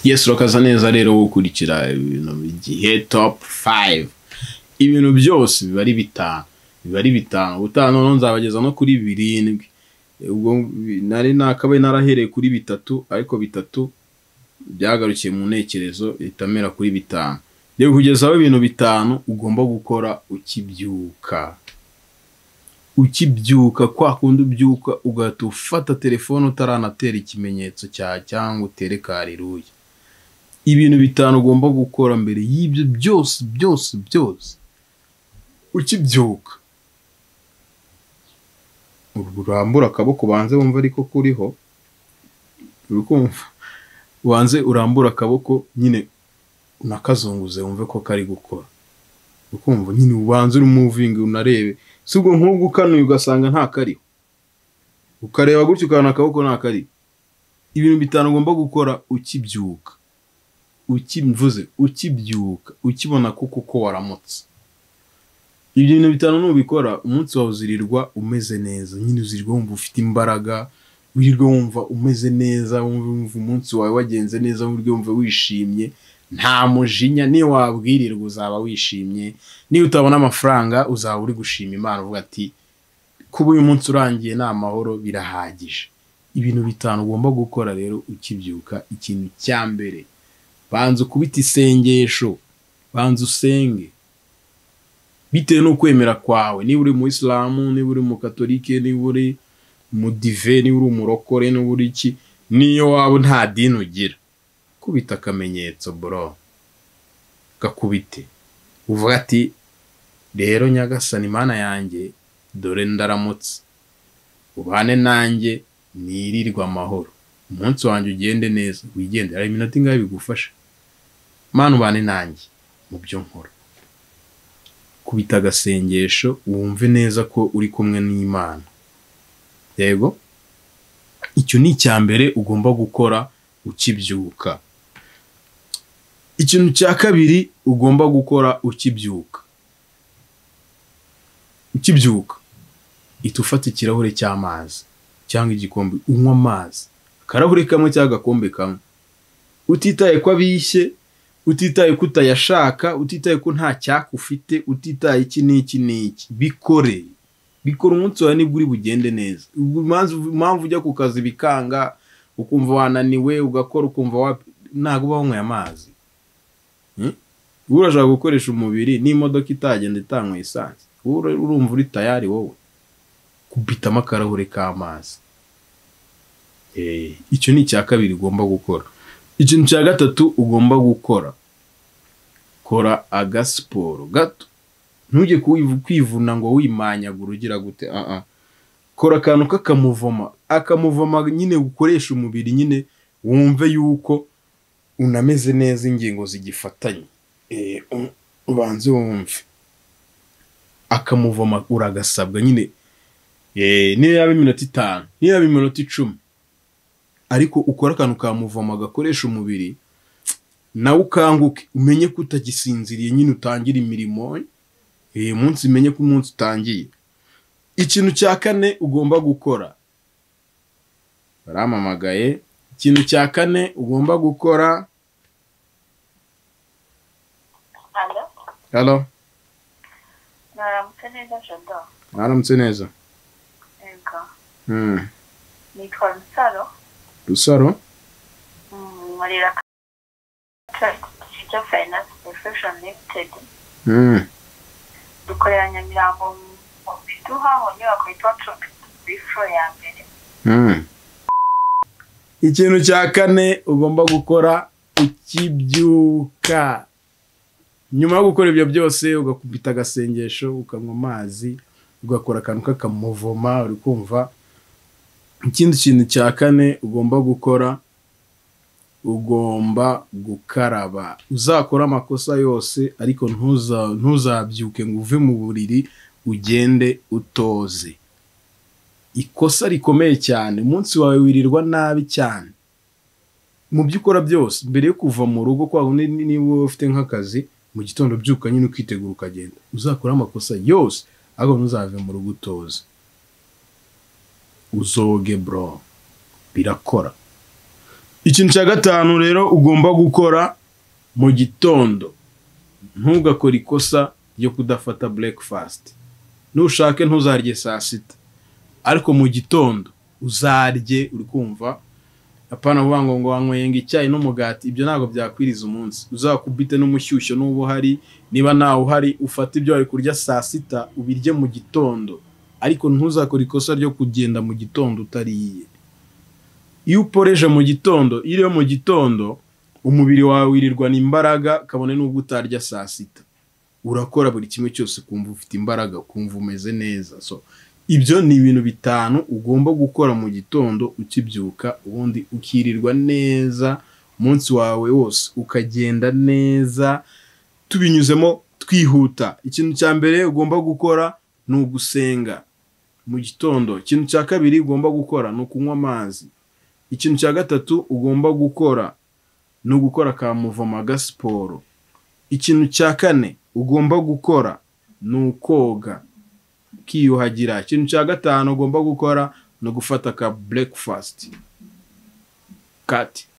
Yes, urakaza neza rero gukurikira ibintu bigiye top 5. Ibintu byose biba ari bitanu. Ubutano nzabageza no kuri 7. Ubwo nari nakabaye narahereye kuri 3 ariko 3 byagarukiye mu ntekerezo itamera kuri 5. Rero kugezaho ibintu 5 ugomba gukora ukibyuka kwa kundi ubyuka ugahita ufata telefone utaranatera ikimenyetso cyangwa utere kariruye. Ibintu 5 ugomba gukora mbere y'ibyo byose ukibyuka. Urambura akaboko banze wumva ariko kuriho urukumva wanze urambura akaboko nyine unakazunguze wumve ko kari gukora ukumva nyine ubanze uri moving unarebe subwo nk'ubwo ukanuye ugasanga nta kariho ukareba gutyo ukana akaboko nta kari. Ibintu 5 ugomba gukora ukibyuka ukibyuka ukibona kuko waramutse. Ibyo bintu 5 nubikora umunsi wawe uzirirwa umeze neza, nyine uzirirwa wumva ufite imbaraga, wirirwa wumva umeze neza, wumva umunsi wawe wagenze neza, wumva wishimye, nta mujinya. Ni wabwirirwa uzaba wishimye, ni utabona amafaranga uzaba uri gushima Imana uvuga ati kuba uyu munsi urangiye na amahoro birahagije. Ibintu 5 ugomba gukora rero ukibyuka. Ikintu cya mbere banza kubita isengesho, banza usenge bitewe no kwemera kwawe. Niba uri mu Islamu, niba uri mu Katolike, niba uri mu Dive, niba uri umurokore, niba uri iki, niyo waba nta dini ugira, kubita akamenyetso bro, gakubite uvuga ati rero Nyagasani Imana yanjye dore ndaramutse, ubane nanjye nirirwa amahoro, umunsi wanjye ugende neza, wigende. Ari iminota ingahe bigufasha Mana ubane nanjye mu byo nkora. Kubita agasengesho wumve neza ko uri kumwe n'Imana. Yego, icyo ni icya mbere ugomba gukora ukibyuka. Ikintu cya kabiri ugomba gukora ukibyuka itufata ikirahure cy'amazi cyangwa igikombe, unywa amazi karahure kamwe cyangwa agakombe kamwe, utitaye ko abishye, utitaye ko utayashaka, utitaye ko nta cyaka ufite, utitaye iki n'iki. Bikore umunsi wawe nibwo uri bugende neza. Impamvu ujya ku kazi bikanga ukumva wananiwe ugakora ukumva ntago banyweye amazi. Urashaka gukoresha umubiri n'imodoka itagenda itanyweye esanse, urumva uri tayari wowe kubitamo akarahure k'amazi. Icyo ni icya kabiri ugomba gukora. Ikintu cya gatatu ugomba gukora, kora agasiporo gato. Ntujye kwivuna ngo wimanyagura ugira gute. Kora akantu akamuvoma nyine ukoresha umubiri, nyine wumve yuko unameze neza, ingingo zigifatanye. Ubanze wumve akamuvoma uragasabwa nyine. Niyo yaba iminota 5, niyo yaba iminota 10, ariko ukora akantu kamuvoma gakoresha umubiri, nawe ukanguke umenye ko utagisinziriye, nyine utangira imirimo. Umunsi umenye ko umunsi utangiye. Ikintu cya 4 ugomba gukora, baramamagaye. Ikintu cya 4 ugomba gukora. Hello. Naramutse neza Jado. Naramutse neza. Ego. Nitwa Rusaro. Marira Future Finance Profession Limited. Dukorera Nyamirambo mu Biduha mu nyubako yitwa Bifro ya mbere. Ikintu cya 4 ugomba gukora ukibyuka. Nyuma yo gukora ibyo byose ugakubita agasengesho, ukanywa amazi, ugakora akantu k'akamuvoma, uri kumva. Ikindi kintu cya 4 ugomba gukora, ugomba gukaraba. Uzakora amakosa yose ariko ntuzabyuke ngo uve mu buriri ugende utoze. Ikosa rikomeye cyane, umunsi wawe wirirwa nabi cyane mu byukora byose. Mbere yo kuva mu rugo kwa niba ufite nk'akazi, mu gitondo byuka nyine ukitegura ukagenda. Uzakora amakosa yose ariko ntuzave mu rugo utoze. Uzoge bro, birakora. ikintu cya gatanu rero ugomba gukora mu gitondo, ntugakore ikosa ryo kudafata breakfast. Nushake ntuzarye saa sita, ariko mu gitondo uzarye uri kumva. Apana vuga ngo wanyweye icyayi n'umugati, ibyo ntabwo byakwiriza umunsi. Uzakubite n'umushyushyo n'ubu hari, niba nawe uhari ufata ibyo wari kurya saa sita ubirye mu gitondo, ariko ntuzakore ikosa ryo kugenda mu gitondo utariye. Iyo uporeje mu gitondo, iyo mu gitondo umubiri wawe wirirwana imbaraga, kabone n'ubwo utarya saa sita, urakora buri kimwe cyose kumva ufite imbaraga, kumva umeze neza. So ibyo ni ibintu bitanu ugomba gukora mu gitondo ukibyuka, ubundi ukirirwa neza umunsi wawe wose ukagenda neza. Tubinyuzemo twihuta. Ikintu cya mbere ugomba gukora ni ugusenga mu gitondo. Ikintu cya kabiri ugomba gukora ni ukunywa amazi. Ikintu cya gatatu ugomba gukora ni ugukora ka muvoma ga siporo. Ikintu cya kane ugomba gukora ni ukoga ukiyuhagira. Ikintu cya gatanu ugomba gukora ni ugufata ka breakfast. Kati